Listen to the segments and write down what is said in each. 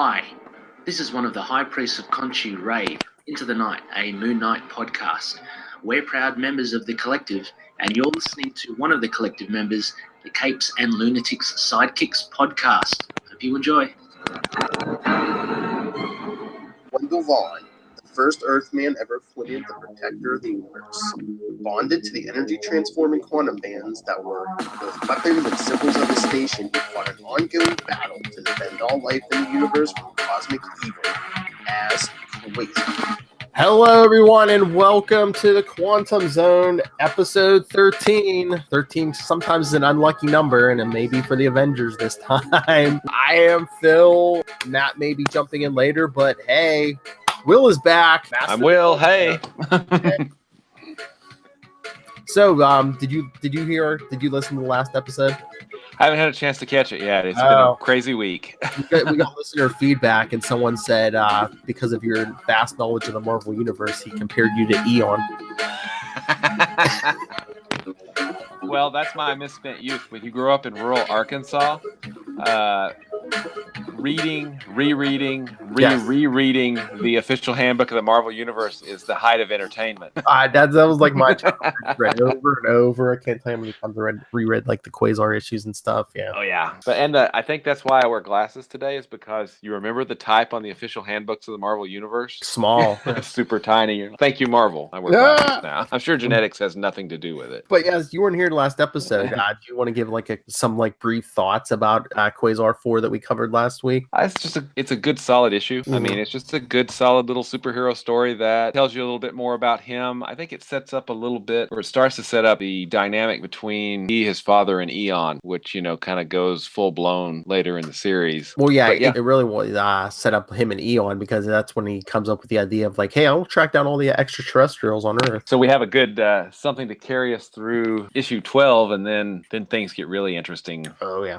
Hi, this is one of the High Priests of Khonshu Rave, Into the Night, a Moon Knight podcast. We're proud members of the collective, and you're listening to one of the collective members, the Capes and Lunatics Sidekicks podcast. Hope you enjoy. Wendell Vaughn, the first Earthman ever appointed the protector of the universe, bonded to the energy-transforming quantum bands that were both weapons and symbols of his station. He fought an ongoing battle to defend all life in the universe from cosmic evil as Quasar. Hello, everyone, and welcome to the Quantum Zone, episode 13. 13 sometimes is an unlucky number, and it may be for the Avengers this time. I am Phil. Matt may be jumping in later, but hey, Will is back. I'm Will. Hey. So, did you listen to the last episode? I haven't had a chance to catch it yet. It's been a crazy week. we got listener feedback, and someone said because of your vast knowledge of the Marvel Universe, he compared you to Eon. Well, that's my misspent youth. When you grew up in rural Arkansas, reading, rereading the official handbook of the Marvel Universe is the height of entertainment. That was like my childhood. Read over and over. I can't tell you how many times I reread like the Quasar issues and stuff. Yeah. Oh yeah. I think that's why I wear glasses today, is because you remember the type on the official handbooks of the Marvel Universe? Small, super tiny. Thank you, Marvel. I wear glasses now. I'm sure genetics has nothing to do with it. But yes, you weren't here last episode. Do you want to give some brief thoughts about Quasar 4 that we covered last week? It's a good solid issue. Mm-hmm. I mean, it's just a good solid little superhero story that tells you a little bit more about him. I think it sets up a little bit, or it starts to set up the dynamic between his father and Eon, which, kind of goes full blown later in the series. Well, yeah. It really was set up him and Eon, because that's when he comes up with the idea of like, hey, I'll track down all the extraterrestrials on Earth. So we have a good something to carry us through issue 12, and then things get really interesting. Oh yeah.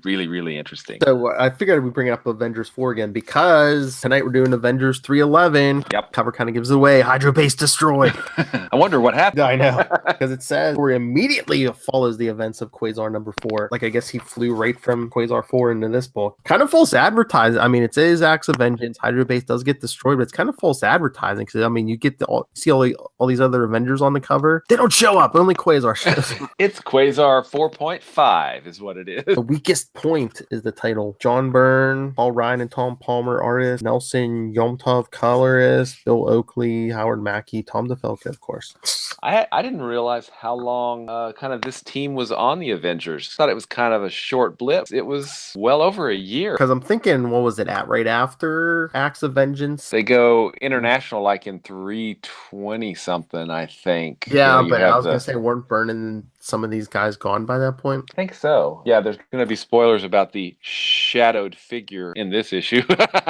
Really, really interesting. So I figured we'd bring up Avengers 4 again, because tonight we're doing Avengers 311. Yep. Cover kind of gives it away. Hydra base destroyed. I wonder what happened. I know, because it says where immediately follows the events of Quasar number 4. Like, I guess he flew right from Quasar 4 into this book. Kind of false advertising. I mean, it says acts of vengeance. Hydra base does get destroyed, but it's kind of false advertising, because I mean, you get see all these other Avengers on the cover. They don't show up. Only Quasar shows up. It's Quasar 4.5 is what it is. The Weakest Point is the title. John Byrne, Paul Ryan and Tom Palmer, artist. Nelson Yomtov, colorist. Bill Oakley, Howard Mackey, Tom DeFalco, of course. I didn't realize how long kind of this team was on the Avengers. Thought it was kind of a short blip. It was well over a year. Because I'm thinking, what was it at right after Acts of Vengeance? They go international like in 320 something, I think. Yeah, but I was going to say, weren't Byrne and some of these guys gone by that point? I think so. Yeah, there's going to be spoilers about the shadowed figure in this issue.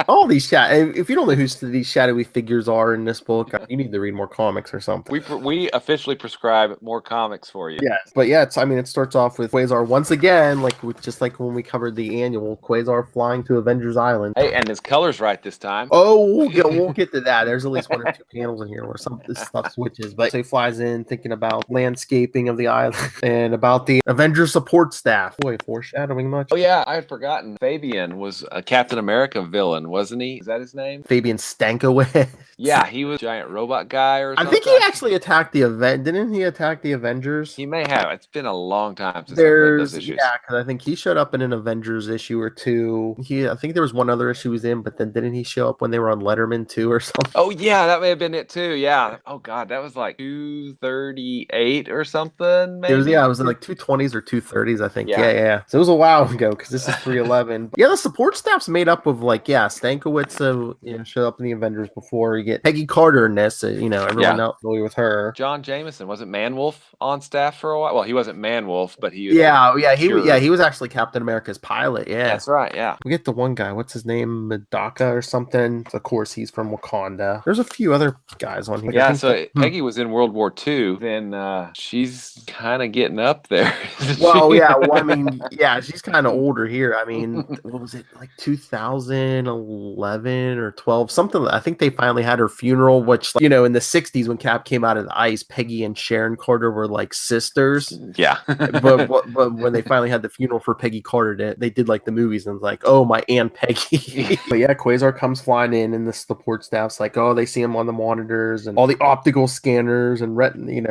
All these if you don't know who these shadowy figures are in this book, you need to read more comics or something. We officially prescribe more comics for you. Yeah, but yeah, it starts off with Quasar once again, just like when we covered the annual, Quasar flying to Avengers Island. Hey, and his color's right this time. Oh, we'll get to that. There's at least one or two panels in here where some of this stuff switches. But so he flies in thinking about landscaping of the island and about the Avengers support staff. Boy, foreshadowing much. Oh yeah, I had forgotten. Fabian was a Captain America villain, wasn't he? Is that his name? Fabian Stankovic. Yeah, he was a giant robot guy or something. I think he actually attacked the event. Didn't he attack the Avengers? He may have. It's been a long time since I've read those issues. Yeah, because I think he showed up in an Avengers issue or two. I think there was one other issue he was in, but then didn't he show up when they were on Letterman too or something? Oh yeah, that may have been it too. Yeah. Oh god, that was like 238 or something. Maybe. It was in like 220s or 230s, I think. Yeah. So it was a while ago, because this is 311. Yeah, the support staff's made up of Stankiewicz, showed up in the Avengers before. You get Peggy Carter in this, everyone else familiar with her. John Jameson, wasn't Manwolf on staff for a while? Well, he wasn't Manwolf, but he was he was actually Captain America's pilot. Yeah, that's right. Yeah, we get the one guy. What's his name? Medaka or something. Of course, he's from Wakanda. There's a few other guys on here. Yeah, so Peggy was in World War II. Then she's kind kind of getting up there. Well, yeah. Well, I mean, yeah, she's kind of older here. I mean, what was it, like 2011 or 12? Something. I think they finally had her funeral, which, you know, in the 60s when Cap came out of the ice, Peggy and Sharon Carter were like sisters. Yeah. but when they finally had the funeral for Peggy Carter, they did like the movies and like, oh, my Aunt Peggy. But yeah, Quasar comes flying in, and the support staff's like, oh, they see him on the monitors and all the optical scanners and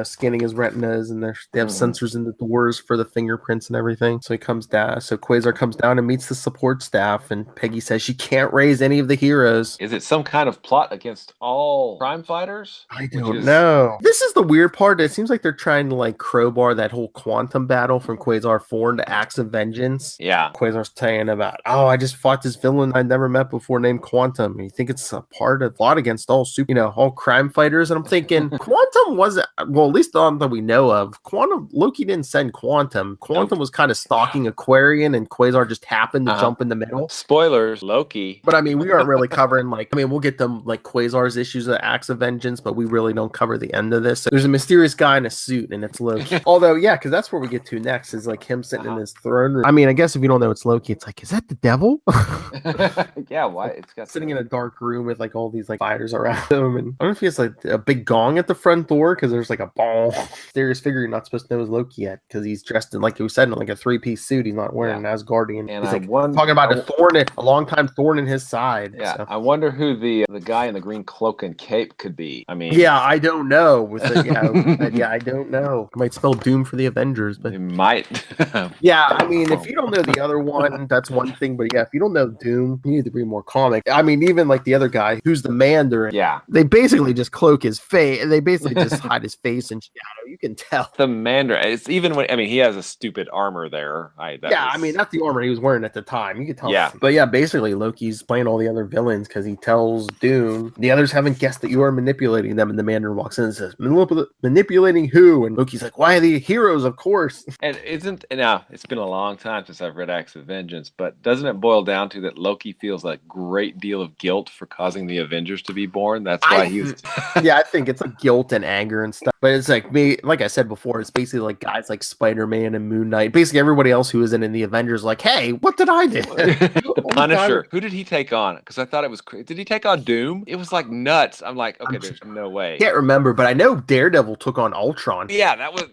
scanning his retinas, and they have sensors in the doors for the fingerprints and everything. So he comes down. So Quasar comes down and meets the support staff, and Peggy says she can't raise any of the heroes. Is it some kind of plot against all crime fighters? I don't know. This is the weird part. It seems like they're trying to like crowbar that whole quantum battle from Quasar 4 into Acts of Vengeance. Yeah. Quasar's saying about, oh, I just fought this villain I'd never met before named Quantum. And you think it's a part of plot against all all crime fighters? And I'm thinking Quantum wasn't, well, at least on that we know of, Loki didn't send Quantum. Quantum was kind of stalking Aquarian, and Quasar just happened to jump in the middle. Spoilers, Loki. But I mean, we aren't really covering we'll get them like Quasar's issues of Acts of Vengeance, but we really don't cover the end of this. So there's a mysterious guy in a suit, and it's Loki. Although, yeah, because that's where we get to next is like him sitting in his throne room. I mean, I guess if you don't know it's Loki, it's like, is that the devil? Yeah, why? It's got sitting in a dark room with like all these like fighters around him, and I don't know if he has like a big gong at the front door because there's like a ball. Mysterious figure you're not supposed to know is Loki yet because he's dressed in, like we said, in like a 3-piece suit. He's not wearing an Asgardian. And he's like talking about a long-time thorn in his side. Yeah, so. I wonder who the guy in the green cloak and cape could be. I mean, yeah, I don't know. With the, yeah, I don't know. It might spell doom for the Avengers, but it might. Yeah, I mean, if you don't know the other one, that's one thing. But yeah, if you don't know Doom, you need to read more comic. I mean, even like the other guy who's the Mandarin. Yeah, they basically just cloak his face. They basically just hide his face in shadow. You can tell the Mandarin. It's even when he has a stupid armor there. I mean, that's the armor he was wearing at the time. You can tell. Yeah, but yeah, basically Loki's playing all the other villains because he tells Doom the others haven't guessed that you are manipulating them, and the Mandarin walks in and says, "Manipulating who?" And Loki's like, "Why are the heroes? Of course." And now it's been a long time since I've read Acts of Vengeance, but doesn't it boil down to that Loki feels a great deal of guilt for causing the Avengers to be born? That's why he's yeah, I think it's like guilt and anger and stuff. But it's like me, like I said before, it's basically like guys like Spider-Man and Moon Knight, basically everybody else who isn't in the Avengers, like, hey, what did I do? Punisher. Who did he take on? Because I thought it was did he take on Doom? It was like nuts. I'm like, okay, there's no way. Can't remember, but I know Daredevil took on Ultron. Yeah, that was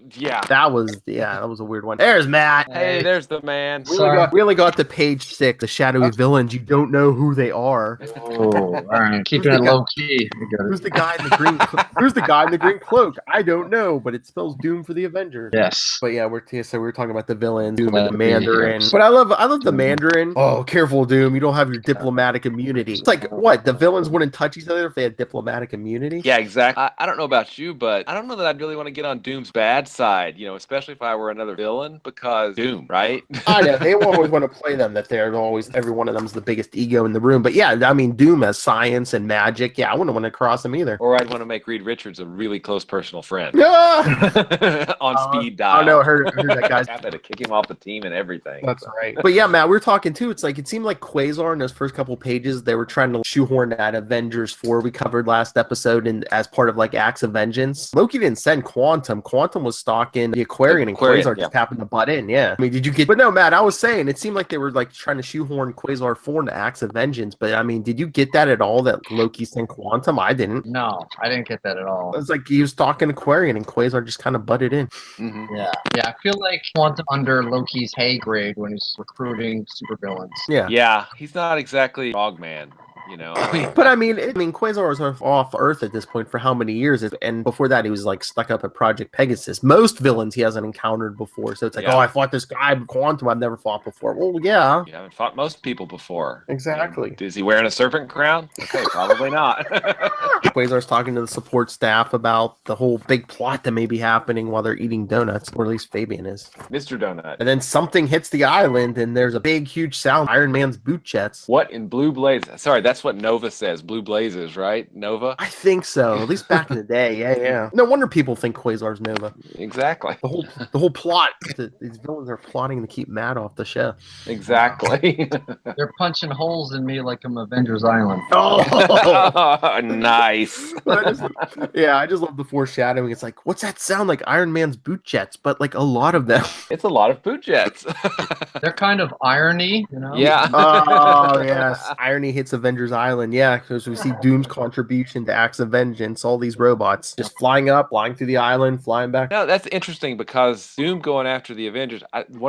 a weird one. There's Matt. Hey, there's the man. We only got to page 6, the shadowy villains. You don't know who they are. Oh, all right. Keeping it low key. Who's the guy in the green? Who's the guy in the green cloak? I don't know, but it spells Doom for the Avengers. Yes. But yeah, we're talking about the villains, Doom and the Mandarin. But I love the Mandarin. Oh, careful, Doom! You don't have your diplomatic immunity. It's like what? The villains wouldn't touch each other if they had diplomatic immunity? Yeah, exactly. I don't know about you, but I don't know that I'd really want to get on Doom's bad side. Especially if I were another villain, because Doom, right? I know they always want to play them that they're always every one of them's the biggest ego in the room. But yeah, I mean Doom has science and magic. Yeah, I wouldn't want to cross him either. Or I'd want to make Reed Richards a really close personal friend. On speed dial. Oh no, I heard that guy's happy to kick him off the team and everything. That's right. But yeah, Matt, we were talking too. It's like it seemed like Quasar in those first couple pages, they were trying to shoehorn that Avengers 4 we covered last episode and as part of like Acts of Vengeance. Loki didn't send Quantum. Quantum was stalking the Aquarian and Quasar just happened to butt in. Yeah. I mean, did you get? But no, Matt, I was saying it seemed like they were like trying to shoehorn Quasar 4 into Acts of Vengeance. But I mean, did you get that at all? That Loki sent Quantum? I didn't. No, I didn't get that at all. It was like he was stalking Aquarian and Quasar just kind of butted in. Mm-hmm. Yeah. I feel like Quantum under Loki's pay grade when he's recruiting supervillains. Yeah, he's not exactly Frogman. But I mean, Quasar was off Earth at this point for how many years? And before that, he was like stuck up at Project Pegasus. Most villains he hasn't encountered before. So it's like, oh, I fought this guy, Quantum, I've never fought before. Well, yeah. You haven't fought most people before. Exactly. Is he wearing a serpent crown? Okay, probably not. Quasar's talking to the support staff about the whole big plot that may be happening while they're eating donuts, or at least Fabian is. Mr. Donut. And then something hits the island, and there's a big, huge sound. Iron Man's boot jets. What in blue blazes? Sorry, that's that's what Nova says. Blue blazes, right? Nova? I think so. At least back in the day. Yeah. No wonder people think Quasar's Nova. Exactly. The whole plot. These villains are plotting to keep Matt off the show. Exactly. They're punching holes in me like I'm Avengers Island. Oh, nice. I just love the foreshadowing. It's like, what's that sound like? Iron Man's boot jets, but like a lot of them. It's a lot of boot jets. They're kind of irony, you know? Yeah. Oh, yes. Irony hits Avengers Island. Yeah, because we see Doom's contribution to Acts of Vengeance. All these robots just flying up, flying through the island, flying back. No, that's interesting because Doom going after the Avengers.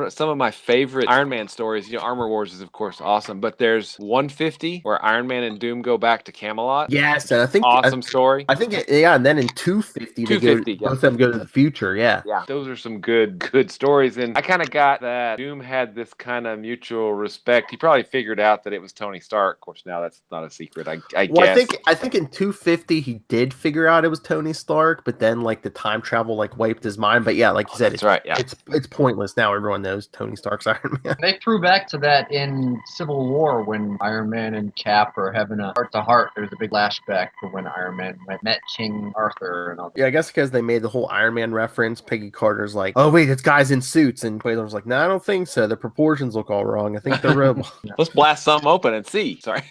Some of my favorite Iron Man stories, Armor Wars is of course awesome, but there's 150 where Iron Man and Doom go back to Camelot. Yes, and I think awesome story. I think and then in 250, both of them go to the future. Yeah, those are some good stories, and I kind of got that Doom had this kind of mutual respect. He probably figured out that it was Tony Stark. Of course, now that's not a secret. I guess. I think in 250 he did figure out it was Tony Stark, but then like the time travel like wiped his mind. But yeah, like you said, that's right. Yeah, it's pointless now. Everyone knows Tony Stark's Iron Man. They threw back to that in Civil War when Iron Man and Cap are having a heart-to-heart. There's a big flashback for when Iron Man met King Arthur and all that. Yeah, I guess because they made the whole Iron Man reference. Peggy Carter's like, "Oh wait, it's guys in suits," and Quasar's like, "No, I don't think so. The proportions look all wrong. I think they're robots." Let's blast some open and see. Sorry.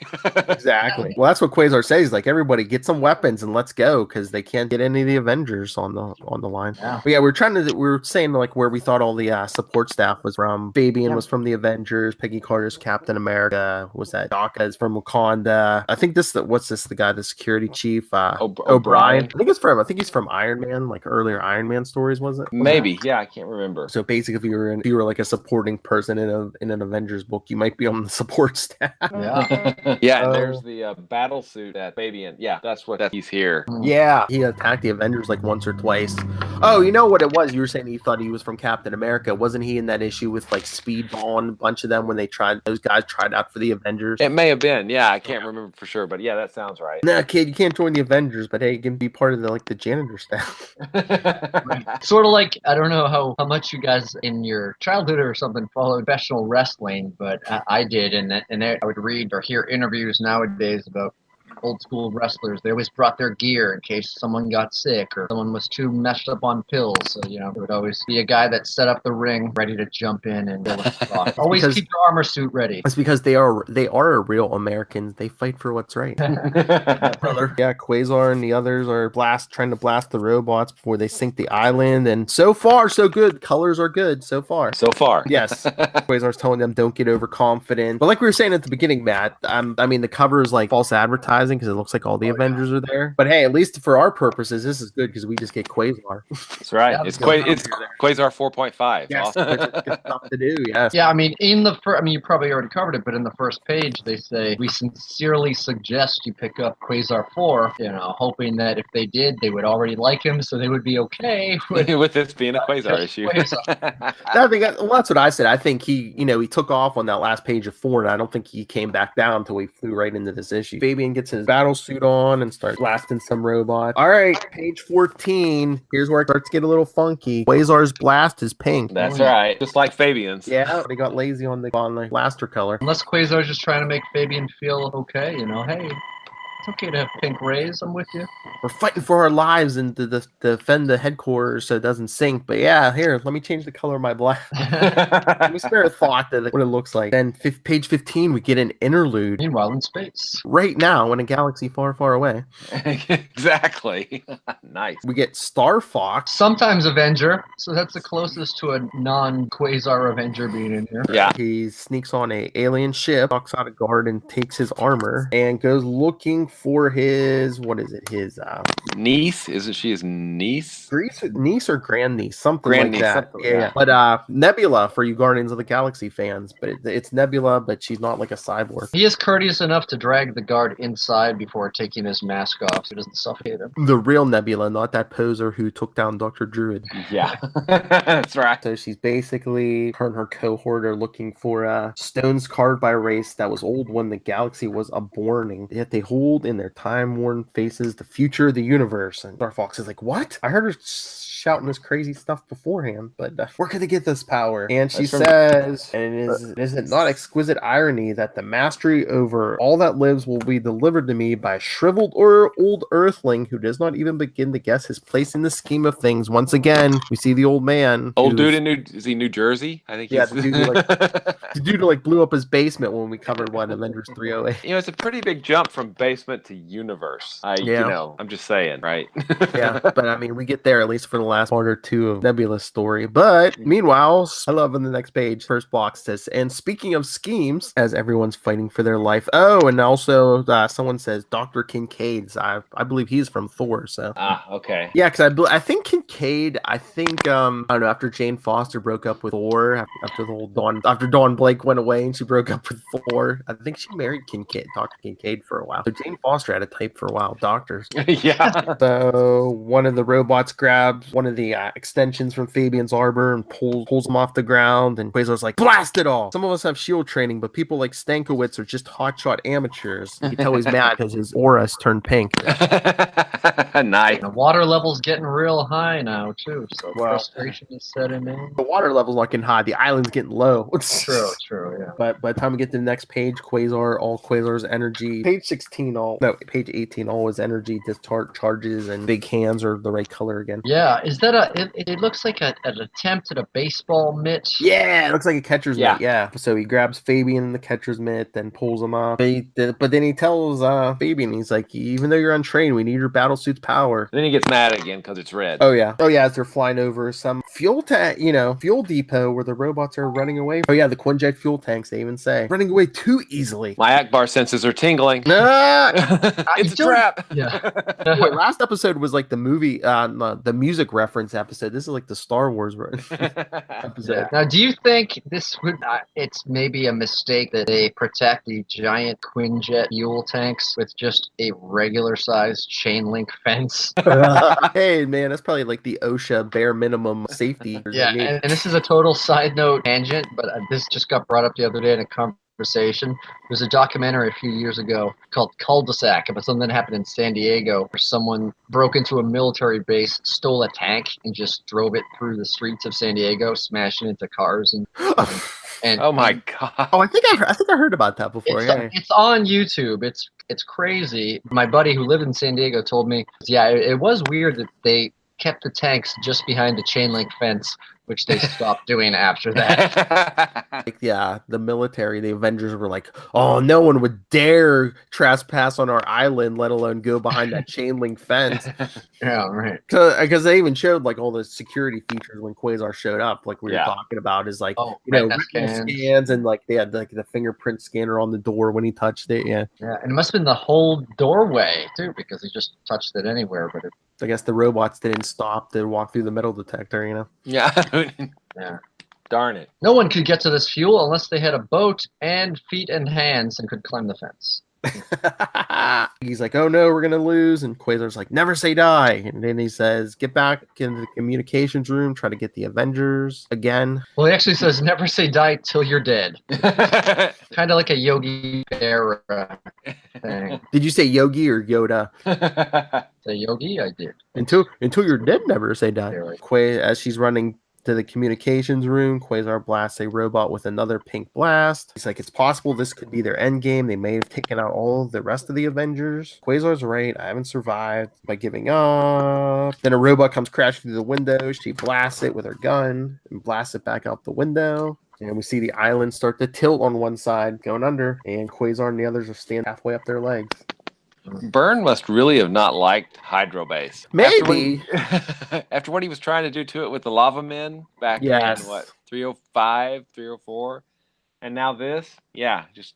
Exactly. Well, that's what Quasar says. Like, everybody get some weapons and let's go because they can't get any of the Avengers on the line. Yeah. But yeah, we're saying like where we thought all the support staff was from. Fabian was from the Avengers. Peggy Carter's Captain America. Was that Daka is from Wakanda? I think the guy, the security chief, O'Brien. I think he's from Iron Man, like earlier Iron Man stories, was it? Maybe. Yeah, I can't remember. So basically, if you were like a supporting person in an Avengers book, you might be on the support staff. Yeah. Yeah, and there's the battle suit that Fabian. Yeah, that's he's here. Yeah, he attacked the Avengers like once or twice. Oh, you know what it was? You were saying you thought he was from Captain America. Wasn't he in that issue with like Speedball and a bunch of them when those guys tried out for the Avengers? It may have been. Yeah, I can't remember for sure, but yeah, that sounds right. Nah, kid, you can't join the Avengers, but hey, you can be part of the janitor staff. Sort of like, I don't know how much you guys in your childhood or something followed professional wrestling, but I did, and I would read or hear interviews nowadays about old school wrestlers. They always brought their gear in case someone got sick or someone was too messed up on pills. So, there would always be a guy that set up the ring ready to jump in and always keep your armor suit ready. It's because they are real Americans. They fight for what's right. Brother. Yeah, Quasar and the others are trying to blast the robots before they sink the island, and so far so good. Colors are good so far. Yes. Quasar's telling them don't get overconfident. But like we were saying at the beginning, Matt, I mean the cover is like false advertising because it looks like all the Avengers are there. But hey, at least for our purposes, this is good because we just get Quasar. That's right. Yeah, it's Quasar 4.5. Yes, awesome. Good stuff to do. Yes. Yeah, I mean, you probably already covered it, but in the first page they say we sincerely suggest you pick up Quasar 4. Hoping that if they did, they would already like him, so they would be okay with this being a Quasar issue. That's what I said. I think he took off on that last page of 4, and I don't think he came back down until he flew right into this issue. Fabian gets his battle suit on and starts blasting some robots. All right, page 14. Here's where it starts to get a little funky. Quasar's blast is pink. That's right, just like Fabian's. Yeah, but he got lazy on the blaster color. Unless Quasar's just trying to make Fabian feel okay, hey. It's okay to have pink rays. I'm with you. We're fighting for our lives and to defend the headquarters so it doesn't sink. But yeah, here, let me change the color of my black. Let me spare a thought that what it looks like. Then page 15, we get an interlude. Meanwhile, in space. Right now, in a galaxy far, far away. Exactly. Nice. We get Star Fox. Sometimes Avenger. So that's the closest to a non-Quasar Avenger being in here. Yeah. He sneaks on a alien ship, walks out of guard, and takes his armor and goes looking for his niece. Isn't she his niece? Niece or grandniece, something grandniece, like that. Something, yeah. But Nebula for you Guardians of the Galaxy fans, but it's Nebula, but she's not like a cyborg. He is courteous enough to drag the guard inside before taking his mask off so he doesn't suffocate him. The real Nebula, not that poser who took down Dr. Druid. Yeah. That's right. So she's basically, her and her cohort are looking for stones carved by a race that was old when the galaxy was a-borning, yet they hold in their time-worn faces the future of the universe. And Star Fox is like, what? I heard her shouting this crazy stuff beforehand. But where could they get this power? And she says, and is it not exquisite irony that the mastery over all that lives will be delivered to me by a shriveled or old earthling who does not even begin to guess his place in the scheme of things. Once again, we see the old man. Old dude in New Jersey? I think. Yeah, he's... the dude who blew up his basement when we covered Avengers 308. It's a pretty big jump from basement to universe. I'm just saying, right? Yeah, but I mean, we get there at least for the last part or two of Nebula's story. But meanwhile, I love on the next page, first box says, and speaking of schemes, as everyone's fighting for their life. Oh, and also someone says Dr. Kincaid's. I believe he's from Thor. So okay. Yeah, because I think Kincaid. I don't know. After Jane Foster broke up with Thor, after Dawn Blake went away and she broke up with Thor, I think she married Dr. Kincaid for a while. So Jane Foster had a type for a while. Doctors. Yeah. So one of the robots grabs one of the extensions from Fabian's arbor and pulls him off the ground. And Quasar's like, blast it all! Some of us have shield training, but people like Stankiewicz are just hotshot amateurs. You can tell he's mad because his aura's turned pink. Nice. The water level's getting real high now too, so frustration is setting in. The water level's not getting high. The island's getting low. True, yeah. But by the time we get to the next page, all Quasar's energy. Page 18, all his energy discharges, and big hands are the right color again. Yeah, is that it looks like an attempt at a baseball mitt. Yeah, it looks like a catcher's mitt. Yeah. So he grabs Fabian in the catcher's mitt, then pulls him up. But then he tells Fabian, he's like, even though you're untrained, we need your battle suit's power. Then he gets mad again because it's red. Oh yeah, as they're flying over some fuel depot where the robots are running away. Oh yeah, the Quinjet fuel tanks, they even say. Running away too easily. My Akbar senses are tingling. It's a trap. Yeah. Wait, last episode was like the movie, the music reference episode. This is like the Star Wars episode. Yeah. Now, do you think this would? It's maybe a mistake that they protect the giant Quinjet fuel tanks with just a regular-sized chain link fence. Hey man, that's probably like the OSHA bare minimum safety. Yeah, and this is a total side note tangent, but this just got brought up the other day in a conversation. There's a documentary a few years ago called Cul-de-sac about something that happened in San Diego where someone broke into a military base, stole a tank, and just drove it through the streets of San Diego, smashing into cars and oh my god! Oh, I think I heard about that before. It's on YouTube. It's crazy. My buddy who lived in San Diego told me, it was weird that they kept the tanks just behind the chain link fence, which they stopped doing after that. The military, the Avengers were like, oh, no one would dare trespass on our island, let alone go behind that chain link fence. Yeah, right. Because they even showed like all the security features when Quasar showed up, like we were talking about, is like retinal scans, and like they had like the fingerprint scanner on the door when he touched it. Yeah, and it must have been the whole doorway too, because he just touched it anywhere. But I guess the robots didn't stop to walk through the metal detector, Yeah. Yeah. Darn it. No one could get to this fuel unless they had a boat and feet and hands and could climb the fence. He's like, oh no, we're gonna lose, and Quasar's like, never say die. And then he says, get back into the communications room, try to get the Avengers again. Well, he actually says, never say die till you're dead. Kind of like a Yogi Bear thing. Did you say Yogi or Yoda? Say Yogi, I did. Until you're dead, never say die. As she's running to the communications room, Quasar blasts a robot with another pink blast. He's like, it's possible this could be their end game. They may have taken out all of the rest of the Avengers. Quasar's right. I haven't survived by giving up. Then a robot comes crashing through the window. She blasts it with her gun and blasts it back out the window. And we see the island start to tilt on one side, going under, and Quasar and the others are standing halfway up their legs. Byrne must really have not liked Hydrobase. Maybe. After what he was trying to do to it with the Lava Men back in, 305, 304? And now this? Yeah, just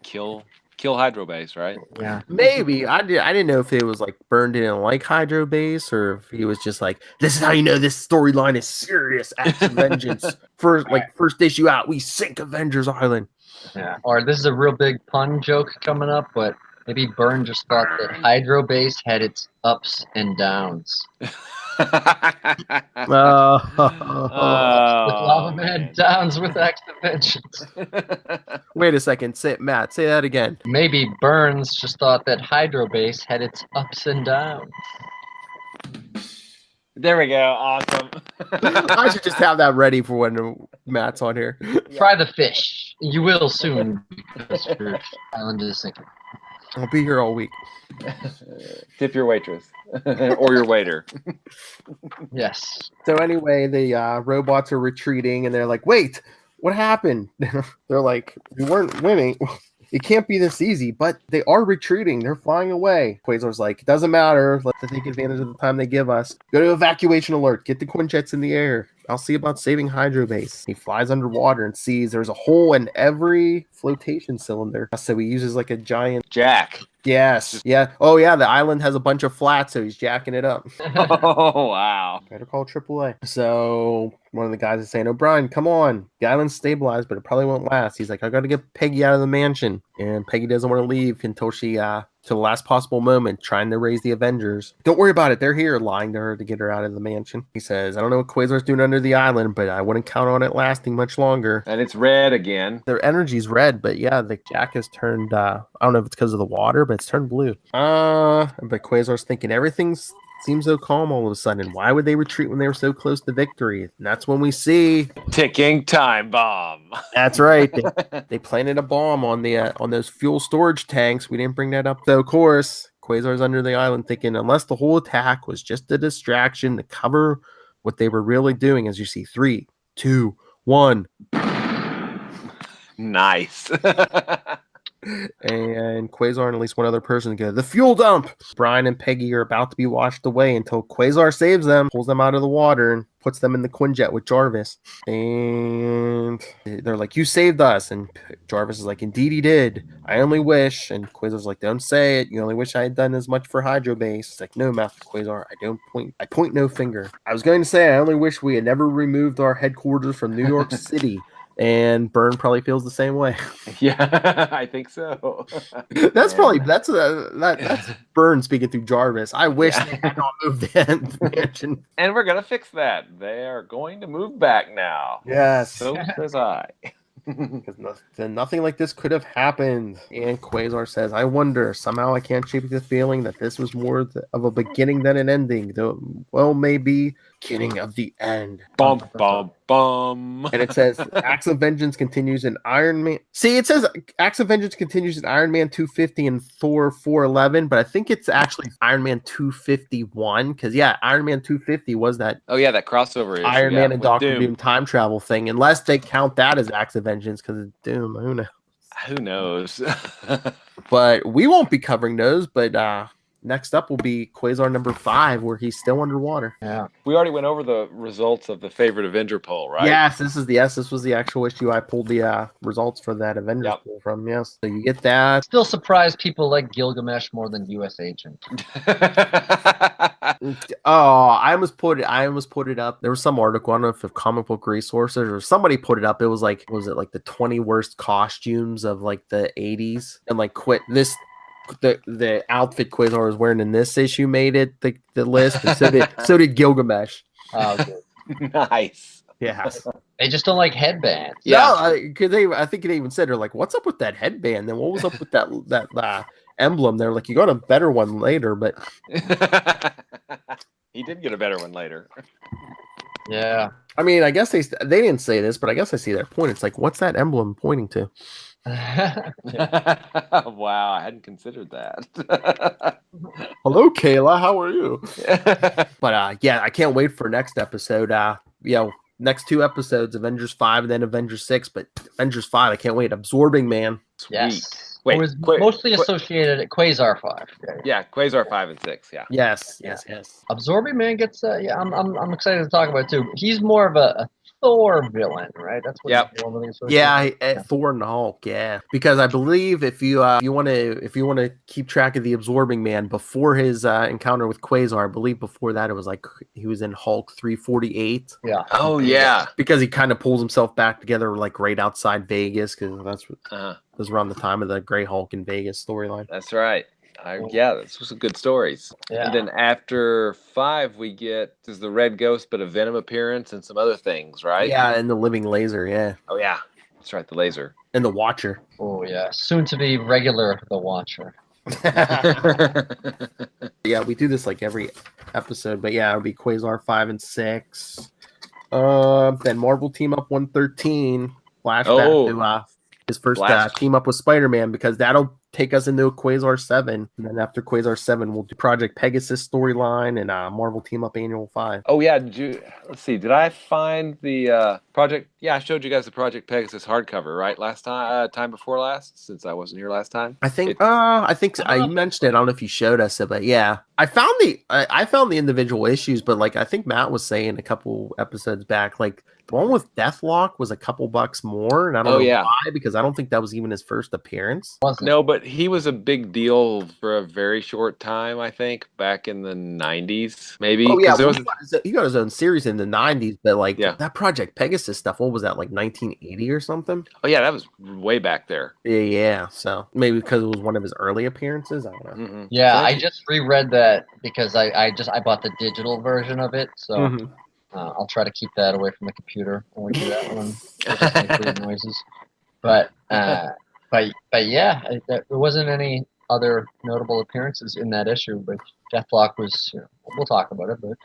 kill Hydrobase, right? Yeah. Maybe. I didn't know if it was like Byrne didn't like Hydrobase, or if he was just like, this is how you know this storyline is serious. Acts of Vengeance. First issue out, we sink Avengers Island. Yeah. Or this is a real big pun joke coming up, but maybe Byrne just thought that Hydrobase had its ups and downs. With Lava Man, downs with Acts of Vengeance. Wait a second, Matt, say that again. Maybe Burns just thought that Hydrobase had its ups and downs. There we go. Awesome. I should just have that ready for when Matt's on here. Fry the fish. You will soon because your island is sinking. I'll be here all week. Tip your waitress or your waiter. Yes. So anyway, the robots are retreating, and they're like, "Wait, what happened?" They're like, "We weren't winning. It can't be this easy." But they are retreating. They're flying away. Quasar's like, "It doesn't matter. Let's take advantage of the time they give us. Go to evacuation alert. Get the Quinjets in the air. I'll see about saving Hydrobase." He flies underwater and sees there's a hole in every flotation cylinder. So he uses like a giant Jack. Yes. Yeah. Oh, yeah. The island has a bunch of flats, so he's jacking it up. Oh, wow. Better call AAA. So one of the guys is saying, "O'Brien, come on. The island's stabilized, but it probably won't last." He's like, "I got to get Peggy out of the mansion." And Peggy doesn't want to leave until she, to the last possible moment, trying to raise the Avengers. "Don't worry about it. They're here," lying to her to get her out of the mansion. He says, "I don't know what Quasar's doing under the island, but I wouldn't count on it lasting much longer." And it's red again. Their energy's red, but yeah, the jack has turned, I don't know if it's because of the water, but it's turned blue. But Quasar's thinking everything seems so calm all of a sudden. Why would they retreat when they were so close to victory? And that's when we see Ticking time bomb. That's right. They planted a bomb on the on those fuel storage tanks. We didn't bring that up. So of course, Quasar's under the island thinking unless the whole attack was just a distraction to cover what they were really doing, as you see 3, 2, 1. Nice. And Quasar and at least one other person go, "The fuel dump!" Brian and Peggy are about to be washed away until Quasar saves them, pulls them out of the water, and puts them in the Quinjet with Jarvis. And they're like, "You saved us." And Jarvis is like, "Indeed he did. I only wish." And Quasar's like, "Don't say it. You only wish I had done as much for Hydrobase." It's like, "No, Master Quasar, I point no finger. I was going to say I only wish we had never removed our headquarters from New York City." And Byrne probably feels the same way. Yeah, I think so. That's Byrne speaking through Jarvis. I wish they had not moved the mansion. And we're gonna fix that. They are going to move back now. Yes. So says I. Because nothing like this could have happened. And Quasar says, "I wonder, somehow I can't shake the feeling that this was more of a beginning than an ending, though, well, maybe beginning of the end." Bum, bum, bum. And it says, Acts of Vengeance continues in Iron Man. See, it says Acts of Vengeance continues in Iron Man 250 and Thor 411, but I think it's actually Iron Man 251, because, yeah, Iron Man 250 was that Oh, yeah, that crossover issue. Iron Man and with Doctor Doom time travel thing, unless they count that as Acts of Vengeance, because it's Doom. Who knows? Who knows? But we won't be covering those, but next up will be Quasar number 5, where he's still underwater. Yeah. We already went over the results of the favorite Avenger poll, right? Yes, this was the actual issue I pulled the results for that Avengers poll from. Yes, so you get that. Still surprised people like Gilgamesh more than U.S. Agent. Oh, I almost put it up. There was some article, I don't know if Comic Book Resources or somebody put it up. It was like, was it like the 20 worst costumes of like the 80s, and like the outfit Quasar was wearing in this issue made it the list, and so did Gilgamesh. Oh, good. Nice. Yeah. They just don't like headbands. Yeah, because I think they even said, they're like, "What's up with that headband? Then what was up with that emblem?" They're like, "You got a better one later," but He did get a better one later. Yeah. I mean, I guess they didn't say this, but I guess I see their point. It's like, what's that emblem pointing to? Wow, I hadn't considered that. Hello, Kayla. How are you? But yeah, I can't wait for next episode. Next 2 episodes, Avengers 5 and then Avengers 6. But Avengers 5, I can't wait. Absorbing Man. Yes. Wait, it was mostly associated at Quasar 5. Yeah, Quasar 5 and 6. Yeah. Yes. Absorbing Man gets. I'm excited to talk about it too. He's more of a Thor villain, right? That's what he's normally associated. Yeah, Thor and Hulk. Yeah, because I believe if you want to keep track of the Absorbing Man before his encounter with Quasar, I believe before that it was like he was in Hulk 348. Yeah. Oh yeah. Because he kind of pulls himself back together like right outside Vegas, because that's what was around the time of the Grey Hulk in Vegas storyline. That's right. Yeah, this was some good stories. Yeah. And then after 5, we get the Red Ghost, but a Venom appearance and some other things, right? Yeah, and the Living Laser. Yeah. Oh yeah, that's right, the laser And the Watcher. Oh yeah. Soon to be regular The Watcher. Yeah, we do this like every episode, but yeah, it'll be Quasar 5 and 6. Then Marvel Team Up 113. Flashback to his first team up with Spider-Man, because that'll take us into Quasar 7. And then after Quasar 7, we'll do Project Pegasus storyline and Marvel Team Up Annual 5. Oh, yeah. Let's see. Did I find the Project? Yeah, I showed you guys the Project Pegasus hardcover, right? Last time before last, since I wasn't here last time. I think you mentioned it. I don't know if you showed us it, but yeah, I found the individual issues, but like I think Matt was saying a couple episodes back, like the one with Deathlock was a couple bucks more, and I don't know why, because I don't think that was even his first appearance. No, but he was a big deal for a very short time, I think, back in the 90s, maybe. Oh yeah, he got his own series in the 90s, but like that Project Pegasus stuff, what was that, like 1980 or something? Oh yeah, that was way back there. Yeah, so maybe because it was one of his early appearances, I don't know. Mm-hmm. Yeah, I just reread that because I bought the digital version of it, so... Mm-hmm. I'll try to keep that away from the computer when we do that one. Just make weird noises. But yeah, there wasn't any other notable appearances in that issue. But Deathlock was, we'll talk about it. But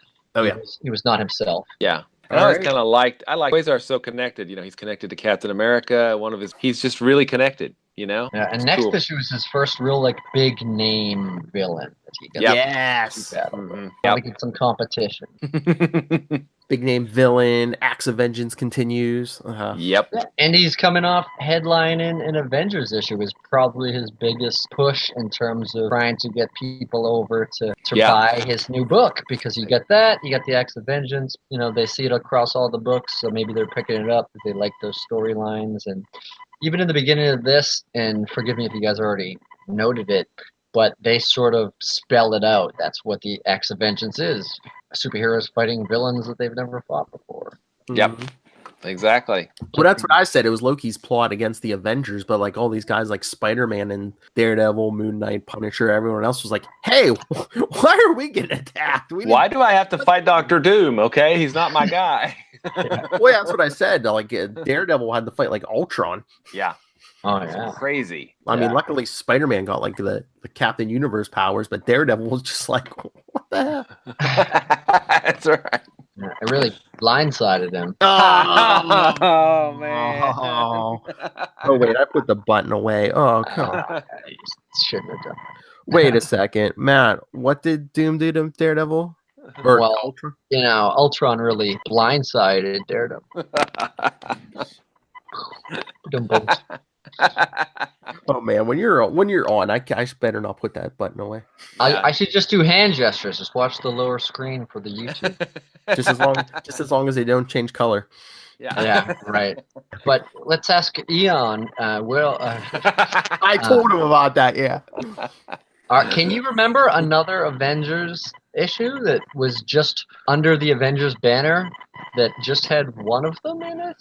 he was not himself. Yeah. And I always kind of liked Quasar's so connected. He's connected to Captain America. He's just really connected. Yeah, and next issue is his first real big name villain that he gets. Yes. To get some competition. Big name villain. Acts of Vengeance continues. Yep. Yeah, and he's coming off headlining an Avengers issue. Is probably his biggest push in terms of trying to get people over to buy his new book, because you get that, you got the Acts of Vengeance. They see it across all the books, so maybe they're picking it up if they like those storylines. And even in the beginning of this, and forgive me if you guys already noted it, but they sort of spell it out. That's what the Acts of Vengeance is. Superheroes fighting villains that they've never fought before. Yep. Exactly. Well, that's what I said. It was Loki's plot against the Avengers, but like all these guys like Spider-Man and Daredevil, Moon Knight, Punisher, everyone else was like, hey, why are we getting attacked? Why do I have to fight Dr. Doom? Okay, he's not my guy. Well, that's what I said. Like Daredevil had to fight like Ultron. Yeah. Oh yeah. Crazy. I mean, luckily Spider-Man got like the Captain Universe powers, but Daredevil was just like, what the hell? That's right. Yeah, it really blindsided him. Oh man. Oh wait, I put the button away. Oh god. You shouldn't have done. Wait a second, Matt. What did Doom do to Daredevil? Or Ultron? Ultron really blindsided Daredevil. Oh man, when you're on, I better not put that button away. I should just do hand gestures. Just watch the lower screen for the YouTube. just as long as they don't change color. Yeah, right. But let's ask Eon. I told him about that. Yeah. Can you remember another Avengers issue that was just under the Avengers banner that just had one of them in it?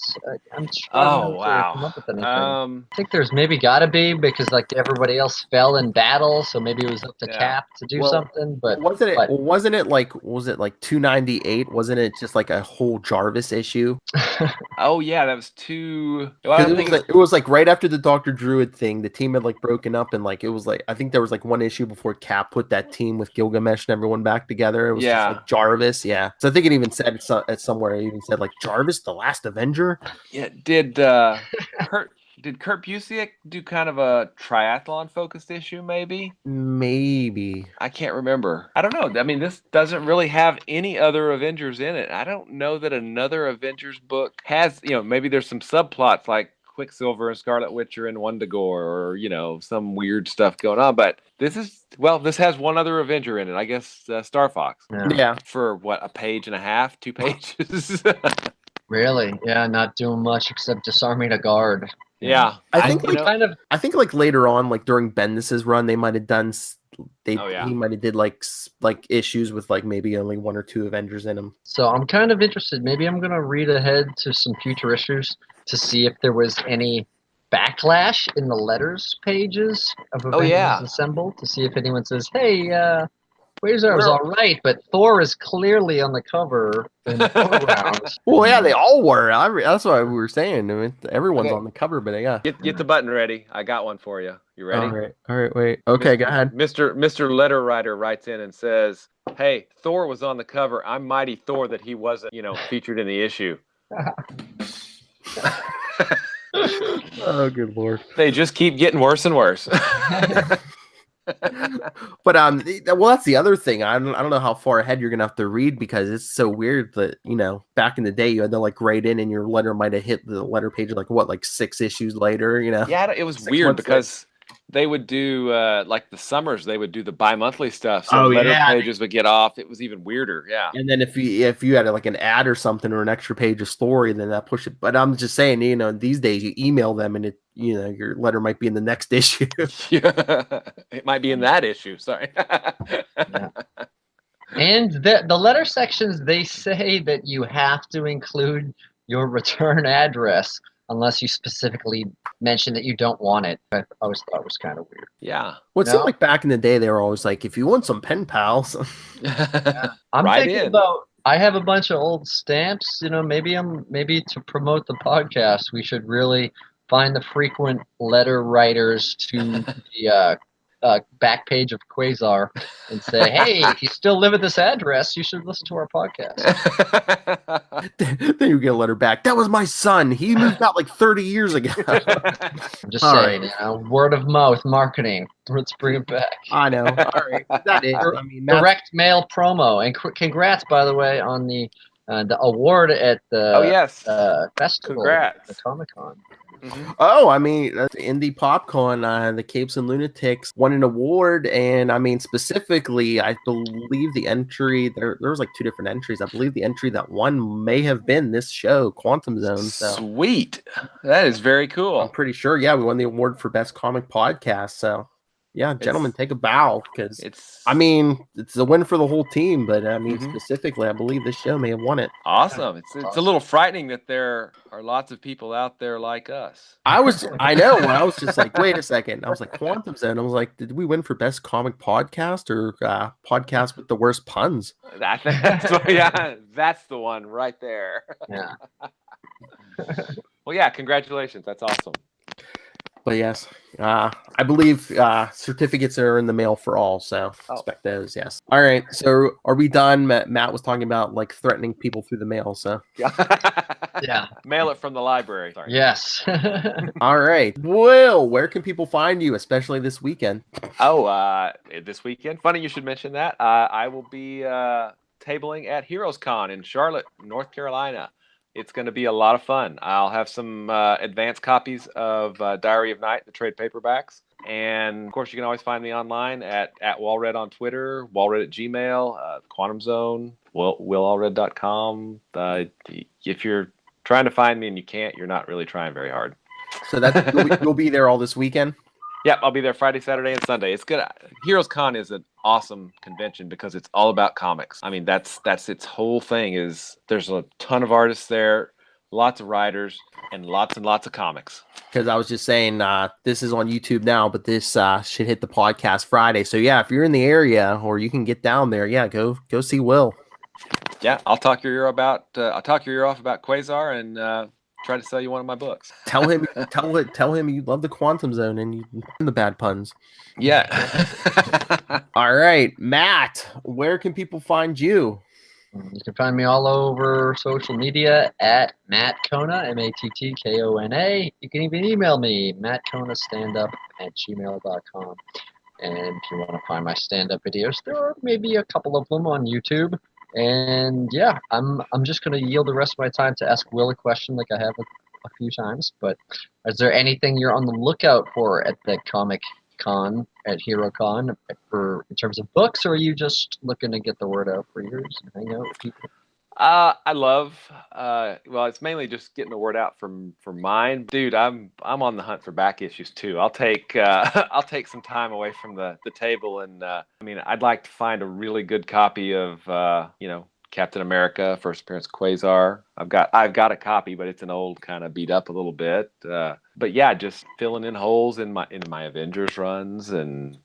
I'm trying to come up with anything. I think there's maybe gotta be, because like everybody else fell in battle, so maybe it was up to Cap to do something. But wasn't it like 298? Wasn't it just like a whole Jarvis issue? Oh yeah, that was two. It was like right after the Dr. Druid thing, the team had like broken up, and like it was like I think there was like one issue before Cap put that team with Gilgamesh and everyone back together. It was just like Jarvis. Yeah. So I think it even said at somewhere. It even said like Jarvis, the last Avenger. Yeah. Did Kurt Busiek do kind of a triathlon focused issue? Maybe. I can't remember. I don't know. I mean, this doesn't really have any other Avengers in it. I don't know that another Avengers book has. Maybe there's some subplots like Quicksilver and Scarlet Witch are in Wundagore, or some weird stuff going on. But this has one other Avenger in it. I guess Star Fox. Yeah. For what, a page and a half, 2 pages? Really? Yeah, not doing much except disarming a guard. Yeah. I think like later on, like during Bendis's run, they might have done. He might have did like issues with like maybe only 1 or 2 Avengers in them. So I'm kind of interested. Maybe I'm gonna read ahead to some future issues to see if there was any backlash in the letters pages of Avengers Assemble, to see if anyone says, "Hey, Quasar's all right, but Thor is clearly on the cover in the foreground. Well, yeah, they all were. That's what we were saying. I mean, everyone's Okay. on the cover, but yeah. Get the button ready. I got one for you. You ready? All right, wait. Okay, go ahead. Mr. Letter Writer writes in and says, "Hey, Thor was on the cover. I'm mighty Thor that he wasn't, featured in the issue." Oh, good Lord. They just keep getting worse and worse. But well, that's the other thing. I don't know how far ahead you're gonna have to read, because it's so weird that back in the day you had to like write in, and your letter might have hit the letter page like 6 issues later. Yeah, it was 6 weird months because they would do like the summers. They would do the bi-monthly stuff, so Oh, letter yeah. pages would get off. It was even weirder. Yeah. And then if you had like an ad or something or an extra page of story, then that pushed it. But I'm just saying, these days you email them and your letter might be in the next issue. Yeah. It might be in that issue. Sorry. Yeah. And the letter sections, they say that you have to include your return address unless you specifically mention that you don't want it. I always thought it was kind of weird. Yeah. Well, it seemed like back in the day they were always like, if you want some pen pals. I'm Right thinking in. about. I have a bunch of old stamps. Maybe to promote the podcast, we should really find the frequent letter writers to the back page of Quasar and say, "Hey, if you still live at this address, you should listen to our podcast." Then you get a letter back. That was my son. He moved out like 30 years ago. I'm just All saying, word of mouth marketing. Let's bring it back. I know. All right. That is. I mean, that's- Direct mail promo. And congrats, by the way, on the award at the Oh, yes. festival, Congrats. the Comic-Con. Mhm. Oh, I mean, that's Indie Popcorn, the Capes and Lunatics won an award, and I mean, specifically, I believe the entry there was like 2 different entries. I believe the entry that won may have been this show, Quantum Zone. So Sweet. That is very cool. I'm pretty sure. Yeah, we won the award for best comic podcast. So yeah, gentlemen, take a bow, because It's I mean, it's a win for the whole team, but I mean, Mhm. specifically, I believe this show may have won it. awesome. It's a little frightening that there are lots of people out there like us. I know. I was just like, wait a second. I was like, Quantum Zone. I was like, did we win for best comic podcast or podcast with the worst puns? That's the one right there. Yeah. Well, yeah, congratulations. That's awesome. But yes, I believe certificates are in the mail for all, so expect those. Yes. All right. So are we done? Matt was talking about like threatening people through the mail. So Yeah. Mail it from the library. Sorry. Yes. all right. Will, where can people find you, especially this weekend? Oh, this weekend. Funny you should mention that. I will be tabling at Heroes Con in Charlotte, North Carolina. It's going to be a lot of fun. I'll have some advanced copies of Diary of Night, the trade paperbacks. And, of course, you can always find me online at Walred on Twitter, Walred at Gmail, Quantum Zone, willallred.com. If you're trying to find me and you can't, you're not really trying very hard. So you'll be there all this weekend? Yep, I'll be there Friday, Saturday, and Sunday. It's good. Heroes Con is an awesome convention because it's all about comics. I mean, that's its whole thing. Is there's a ton of artists there, lots of writers, and lots of comics. Because I was just saying, this is on YouTube now, but this should hit the podcast Friday. So yeah, if you're in the area or you can get down there, yeah, go see Will. Yeah, I'll talk your ear off about Quasar and try to sell you one of my books. Tell him you love the Quantum Zone and you the bad puns. Yeah. All right, Matt, where can people find you? You can find me all over social media at Matt Kona, MATTKONA. You can even email me, mattkonastandup@gmail.com. And if you want to find my stand-up videos, there are maybe a couple of them on YouTube. And yeah, I'm just going to yield the rest of my time to ask Will a question like I have a few times. But is there anything you're on the lookout for at the Comic Con, at HeroCon, in terms of books, or are you just looking to get the word out for yours and hang out with people? I love. Well, it's mainly just getting the word out for mine, dude. I'm on the hunt for back issues too. I'll take some time away from the table, and I mean, I'd like to find a really good copy of Captain America First Appearance Quasar. I've got a copy, but it's an old, kind of beat up a little bit. But yeah, just filling in holes in my Avengers runs, and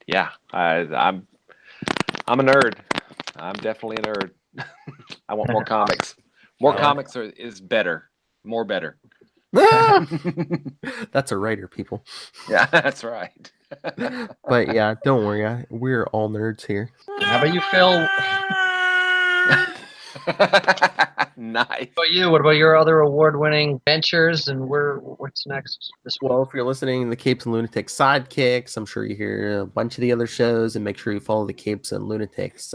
yeah, I'm I'm a nerd. I'm definitely a nerd. I want more comics. More comics is better. More better. That's a writer, people. Yeah, that's right. But yeah, don't worry. We're all nerds here. How about you, Phil? Nice. What about you? What about your other award-winning ventures? And what's next this week? Well, if you're listening to the Capes and Lunatics Sidekicks, I'm sure you hear a bunch of the other shows, and make sure you follow the Capes and Lunatics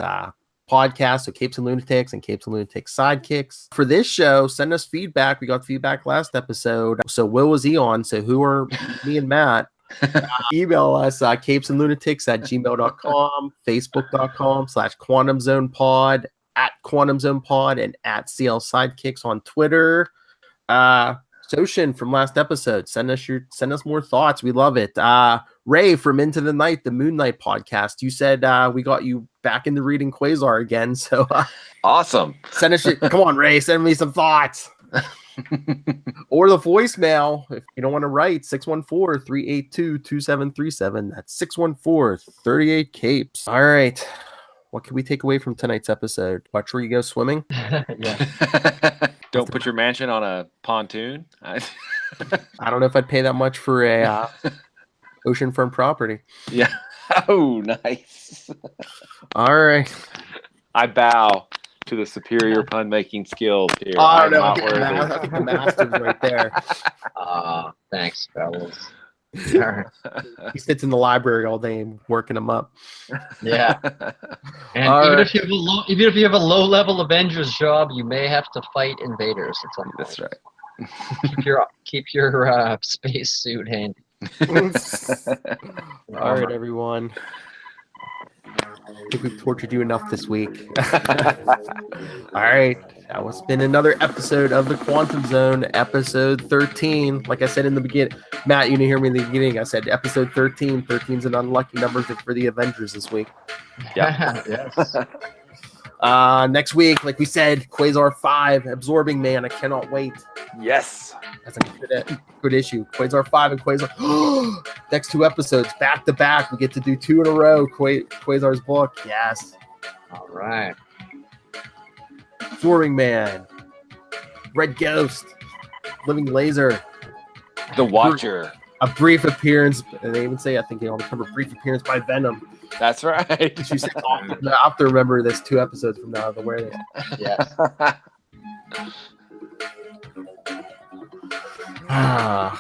podcast, so Capes and Lunatics and Capes and Lunatics Sidekicks. For this show, send us feedback. We got feedback last episode. So Will was he on? So who are me and Matt? Email us capesandlunatics@gmail.com, facebook.com/quantumzonepod, @quantumzonepod, and @CL Sidekicks on Twitter. Soshin from last episode, send us more thoughts. We love it. Ray from Into the Night, the Moon Knight podcast. You said we got you back into reading Quasar again. So awesome. Send us come on, Ray, send me some thoughts. Or the voicemail if you don't want to write, 614-382-2737. That's 614-38 Capes. All right. What can we take away from tonight's episode? Watch where you go swimming. Yeah. Don't put your mansion on a pontoon. I don't know if I'd pay that much for a oceanfront property. Yeah. Oh, nice. All right. I bow to the superior pun making skills here. Oh, I don't know. I think the master's right there. Thanks, fellas. All right. He sits in the library all day working them up. Yeah. And even if you have a low-level Avengers job, you may have to fight invaders at some point. That's right. Keep your space suit handy. All right, everyone. I think we've tortured you enough this week. All right. That was been another episode of the Quantum Zone, episode 13. Like I said in the beginning, Matt, you didn't hear me in the beginning. I said episode 13. 13 is an unlucky number for the Avengers this week. Yeah. Yes. Next week, like we said, Quasar 5, Absorbing Man. I cannot wait. Yes. That's a good issue. Quasar 5 and Quasar. Next 2 episodes back to back. We get to do 2 in a row. Quasar's book. Yes. All right. Absorbing Man. Red Ghost. Living Laser. The Watcher. A brief appearance. And they even say, I think on the cover, brief appearance by Venom. That's right. She said, I have to remember this 2 episodes from now. I'll wear this. Yes. All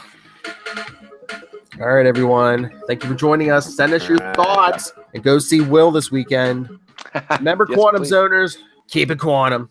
right, everyone. Thank you for joining us. Send us your thoughts and go see Will this weekend. Remember, Yes, Quantum please. Zoners, keep it quantum.